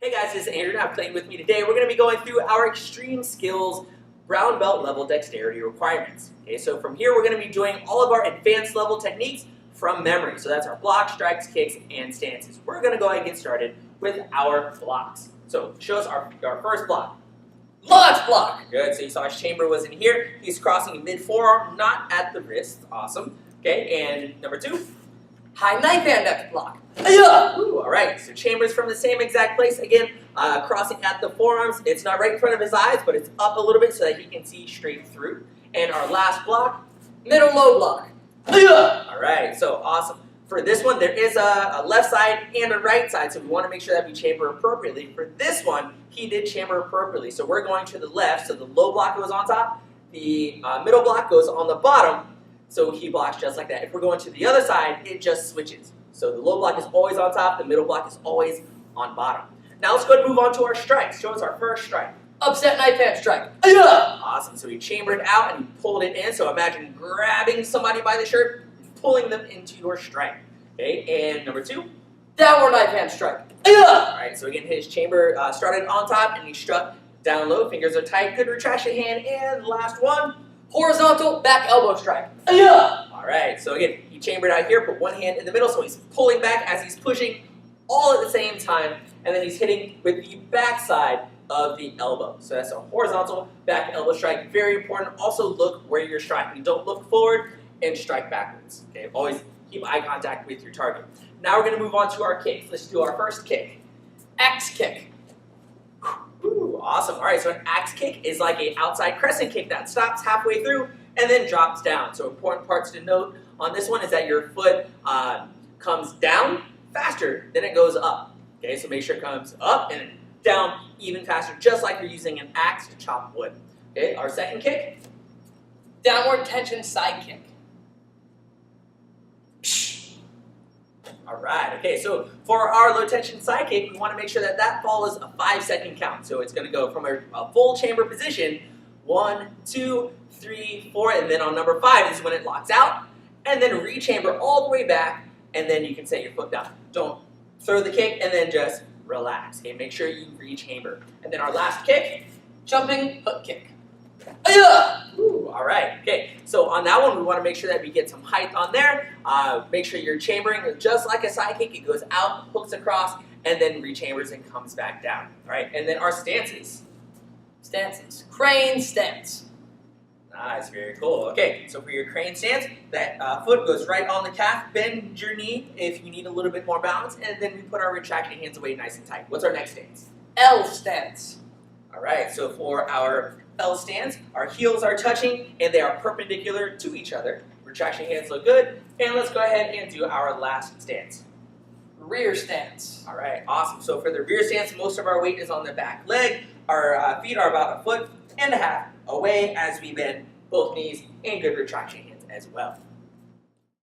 Hey guys, this is Andrew. I'm playing with me today. We're going to be going through our extreme skills brown belt level dexterity requirements. Okay, so from here we're going to be doing all of our advanced level techniques from memory. So that's our blocks, strikes, kicks, and stances. We're going to go ahead and get started with our blocks. So show us our first block. Launch block! Good, so you saw his chamber was in here. He's crossing mid forearm, not at the wrist. Awesome. Okay, and number two. High knife hand next block. Ooh, all right, so chambers from the same exact place. Again, crossing at the forearms. It's not right in front of his eyes, but it's up a little bit so that he can see straight through. And our last block. Middle low block. All right, so awesome. For this one, there is a left side and a right side, so we want to make sure that we chamber appropriately. For this one, he did chamber appropriately. So we're going to the left, so the low block goes on top, the middle block goes on the bottom, so he blocks just like that. If we're going to the other side, it just switches. So the low block is always on top, the middle block is always on bottom. Now let's go ahead and move on to our strikes. Show us our first strike. Upset knife hand strike. Awesome, so he chambered out and he pulled it in. So imagine grabbing somebody by the shirt, pulling them into your strike. Okay, and number two. Downward knife hand strike. Alright, so again, his chamber started on top and he struck down low. Fingers are tight, good retraction hand. And last one. Horizontal back elbow strike. Alright, so again, he chambered out here, put one hand in the middle, so he's pulling back as he's pushing all at the same time, and then he's hitting with the back side of the elbow. So that's a horizontal back elbow strike. Very important. Also look where you're striking. Don't look forward and strike backwards. Okay, always keep eye contact with your target. Now we're going to move on to our kicks. Let's do our first kick. Axe kick. Ooh, awesome. All right, so an axe kick is like an outside crescent kick that stops halfway through and then drops down. So important parts to note on this one is that your foot comes down faster than it goes up. Okay, so make sure it comes up and then down even faster, just like you're using an axe to chop wood. Okay, our second kick. Downward tension side kick. All right, okay, so for our low tension side kick, we want to make sure that that follows a 5-second count. So it's going to go from a full chamber position, 1, 2, 3, 4, and then on number 5 is when it locks out, and then rechamber all the way back, and then you can set your foot down. Don't throw the kick and then just relax. Okay, make sure you rechamber. And then our last kick, jumping hook kick. Ooh, all right, okay. So on that one, we want to make sure that we get some height on there. Make sure you're chambering just like a side kick. It goes out, hooks across, and then rechambers and comes back down. All right, and then our stances. Stances. Crane stance. Nice, very cool. Okay, so for your crane stance, that foot goes right on the calf. Bend your knee if you need a little bit more balance, and then we put our retracting hands away nice and tight. What's our next stance? L stance. All right, so for our L stance, our heels are touching and they are perpendicular to each other. Retraction hands look good. And let's go ahead and do our last stance. Rear stance. All right, awesome. So for the rear stance, most of our weight is on the back leg. Our feet are about 1.5 feet away as we bend both knees and good retraction hands as well.